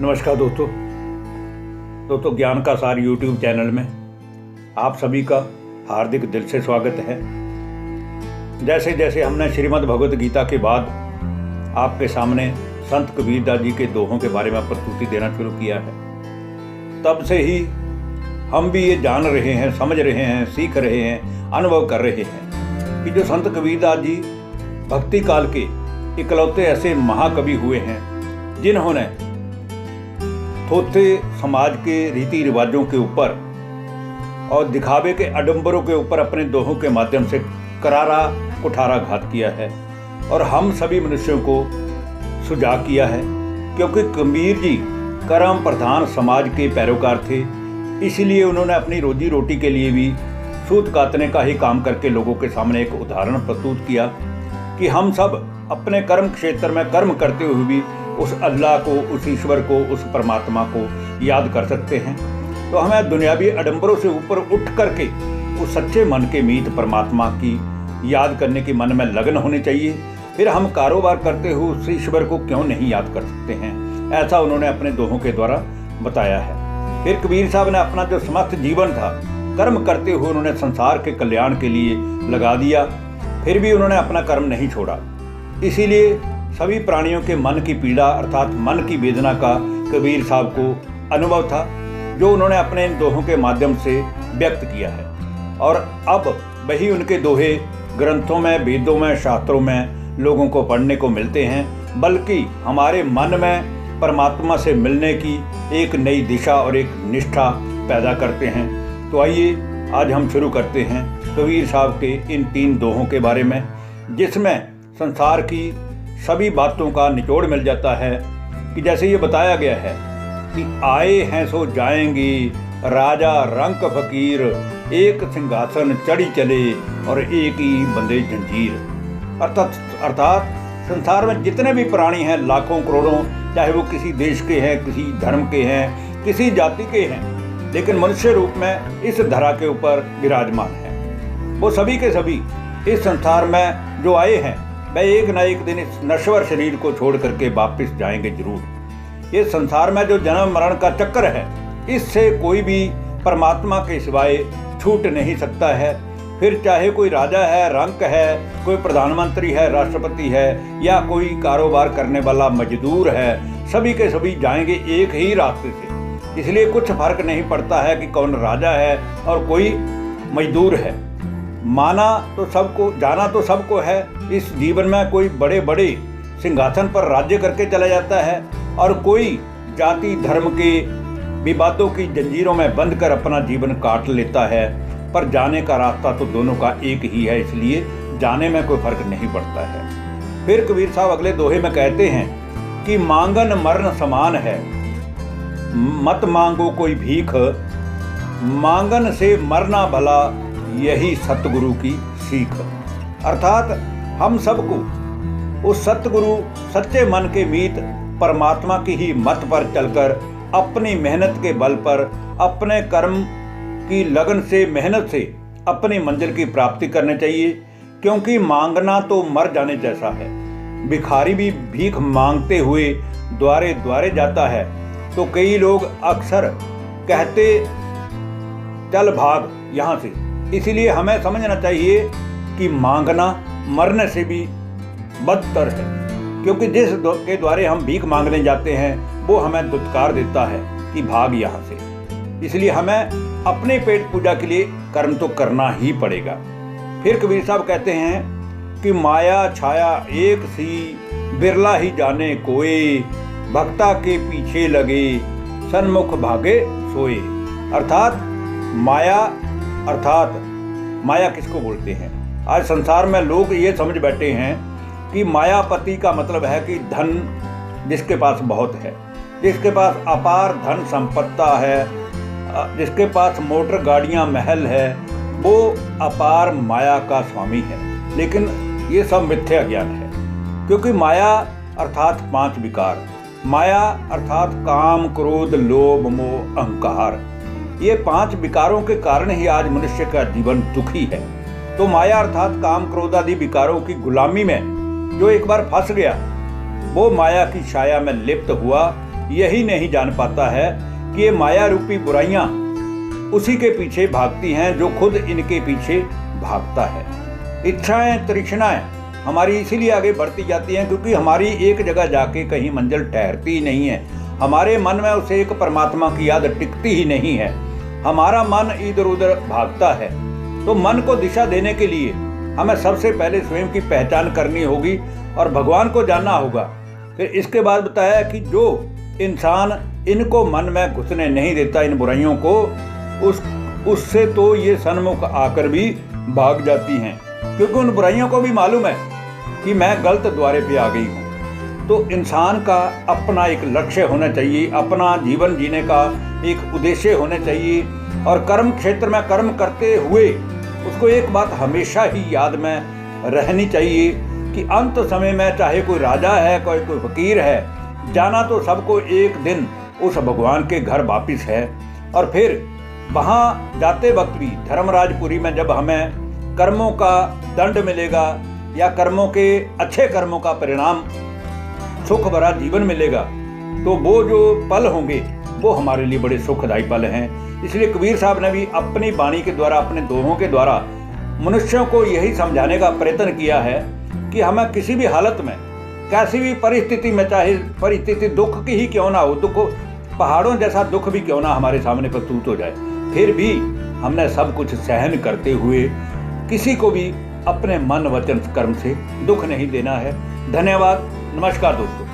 नमस्कार दोस्तों ज्ञान का सार यूट्यूब चैनल में आप सभी का हार्दिक दिल से स्वागत है। जैसे जैसे हमने श्रीमद् भगवद गीता के बाद आपके सामने संत कबीरदास जी के दोहों के बारे में प्रस्तुति देना शुरू किया है, तब से ही हम भी ये जान रहे हैं, समझ रहे हैं, सीख रहे हैं, अनुभव कर रहे हैं कि जो संत कबीरदास जी भक्ति काल के इकलौते ऐसे महाकवि हुए हैं जिन्होंने थोथे समाज के रीति रिवाजों के ऊपर और दिखावे के आडंबरों के ऊपर अपने दोहों के माध्यम से करारा कुठारा घात किया है और हम सभी मनुष्यों को सुझा किया है। क्योंकि कबीर जी कर्म प्रधान समाज के पैरोकार थे, इसलिए उन्होंने अपनी रोजी रोटी के लिए भी सूत काटने का ही काम करके लोगों के सामने एक उदाहरण प्रस्तुत किया कि हम सब अपने कर्म क्षेत्र में कर्म करते हुए भी उस अल्लाह को, उस ईश्वर को, उस परमात्मा को याद कर सकते हैं। तो हमें दुनियावी आडंबरों से ऊपर उठ करके उस सच्चे मन के मीत परमात्मा की याद करने की मन में लगन होनी चाहिए। फिर हम कारोबार करते हुए उस ईश्वर को क्यों नहीं याद कर सकते हैं, ऐसा उन्होंने अपने दोहों के द्वारा बताया है। फिर कबीर साहब ने अपना जो समस्त जीवन था कर्म करते हुए उन्होंने संसार के कल्याण के लिए लगा दिया, फिर भी उन्होंने अपना कर्म नहीं छोड़ा। इसीलिए सभी प्राणियों के मन की पीड़ा अर्थात मन की वेदना का कबीर साहब को अनुभव था, जो उन्होंने अपने इन दोहों के माध्यम से व्यक्त किया है। और अब वही उनके दोहे ग्रंथों में, वेदों में, शास्त्रों में लोगों को पढ़ने को मिलते हैं, बल्कि हमारे मन में परमात्मा से मिलने की एक नई दिशा और एक निष्ठा पैदा करते हैं। तो आइए आज हम शुरू करते हैं कबीर साहब के इन 3 दोहों के बारे में, जिसमें संसार की सभी बातों का निचोड़ मिल जाता है। कि जैसे ये बताया गया है कि आए हैं सो जाएंगे, राजा रंक फकीर, एक सिंहासन चढ़ी चले और एक ही बंदे जंजीर। अर्थात संसार में जितने भी प्राणी हैं, लाखों करोड़ों, चाहे वो किसी देश के हैं, किसी धर्म के हैं, किसी जाति के हैं, लेकिन मनुष्य रूप में इस धरा के ऊपर विराजमान है। वो सभी के सभी इस संसार में जो आए हैं वह एक न एक दिन इस नश्वर शरीर को छोड़ करके वापस जाएंगे जरूर। ये संसार में जो जन्म मरण का चक्कर है, इससे कोई भी परमात्मा के सिवाय छूट नहीं सकता है। फिर चाहे कोई राजा है, रंक है, कोई प्रधानमंत्री है, राष्ट्रपति है, या कोई कारोबार करने वाला मजदूर है, सभी के सभी जाएंगे एक ही रास्ते से। इसलिए कुछ फर्क नहीं पड़ता है कि कौन राजा है और कोई मजदूर है। माना तो सबको, जाना तो सबको है। इस जीवन में कोई बड़े बड़े सिंहासन पर राज्य करके चला जाता है और कोई जाति धर्म के विवादों की जंजीरों में बंद कर अपना जीवन काट लेता है, पर जाने का रास्ता तो दोनों का एक ही है, इसलिए जाने में कोई फर्क नहीं पड़ता है। फिर कबीर साहब अगले दोहे में कहते हैं कि मांगन मरण समान है, मत मांगो कोई भीख, मांगन से मरना भला, यही सतगुरु की सीख। अर्थात हम सबको उस सतगुरु, सच्चे मन के मीत परमात्मा की ही मत पर चलकर अपनी मेहनत के बल पर, अपने कर्म की लगन से, मेहनत से अपनी मंजिल की प्राप्ति करनी चाहिए। क्योंकि मांगना तो मर जाने जैसा है। भिखारी भी भीख मांगते हुए द्वारे द्वारे जाता है, तो कई लोग अक्सर कहते चल भाग यहाँ से। इसीलिए हमें समझना चाहिए कि मांगना मरने से भी बदतर है, क्योंकि जिस के द्वारे हम भीख मांगने जाते हैं वो हमें दुत्कार देता है कि भाग यहाँ से। इसलिए हमें अपने पेट पूजा के लिए कर्म तो करना ही पड़ेगा। फिर कबीर साहब कहते हैं कि माया छाया एक सी, बिरला ही जाने कोई, भक्ता के पीछे लगे, सन्मुख भागे सोए। अर्थात माया किसको बोलते हैं? आज संसार में लोग ये समझ बैठे हैं कि मायापति का मतलब है कि धन जिसके पास बहुत है, जिसके पास अपार धन संपत्ता है, जिसके पास मोटर गाड़ियां महल है, वो अपार माया का स्वामी है। लेकिन ये सब मिथ्या ज्ञान है। क्योंकि माया अर्थात 5 विकार, माया अर्थात काम, क्रोध, लोभ, मोह, अहंकार, ये 5 विकारों के कारण ही आज मनुष्य का जीवन दुखी है। तो माया अर्थात काम, क्रोध आदि विकारों की गुलामी में जो एक बार फंस गया, वो माया की छाया में लिप्त हुआ यही नहीं जान पाता है कि ये माया रूपी बुराइयां उसी के पीछे भागती हैं जो खुद इनके पीछे भागता है। इच्छाएं, तृष्णाएं हमारी इसीलिए आगे बढ़ती जाती हैं क्योंकि हमारी एक जगह जाके कहीं मंजिल ठहरती ही नहीं है। हमारे मन में उसे एक परमात्मा की याद टिकती ही नहीं है। हमारा मन इधर उधर भागता है। तो मन को दिशा देने के लिए हमें सबसे पहले स्वयं की पहचान करनी होगी और भगवान को जानना होगा। फिर इसके बाद बताया कि जो इंसान इनको मन में घुसने नहीं देता, इन बुराइयों को, उससे तो ये सन्मुख आकर भी भाग जाती हैं, क्योंकि उन बुराइयों को भी मालूम है कि मैं गलत द्वारे पे आ गई हूँ। तो इंसान का अपना एक लक्ष्य होना चाहिए, अपना जीवन जीने का एक उद्देश्य होना चाहिए। और कर्म क्षेत्र में कर्म करते हुए उसको एक बात हमेशा ही याद में रहनी चाहिए कि अंत समय में चाहे कोई राजा है, कोई फकीर है, जाना तो सबको एक दिन उस भगवान के घर वापिस है। और फिर वहाँ जाते वक्त भी धर्मराजपुरी में जब हमें कर्मों का दंड मिलेगा या कर्मों के अच्छे कर्मों का परिणाम सुख भरा जीवन मिलेगा, तो वो जो पल होंगे वो हमारे लिए बड़े सुखदायी पल हैं। इसलिए कबीर साहब ने भी अपनी वाणी के द्वारा, अपने दोहों के द्वारा मनुष्यों को यही समझाने का प्रयत्न किया है कि हमें किसी भी हालत में, कैसी भी परिस्थिति में, चाहे परिस्थिति दुख की ही क्यों ना हो, दुख पहाड़ों जैसा दुख भी क्यों ना हमारे सामने प्रस्तुत हो जाए, फिर भी हमने सब कुछ सहन करते हुए किसी को भी अपने मन वचन कर्म से दुख नहीं देना है। धन्यवाद। नमस्कार दोस्तों।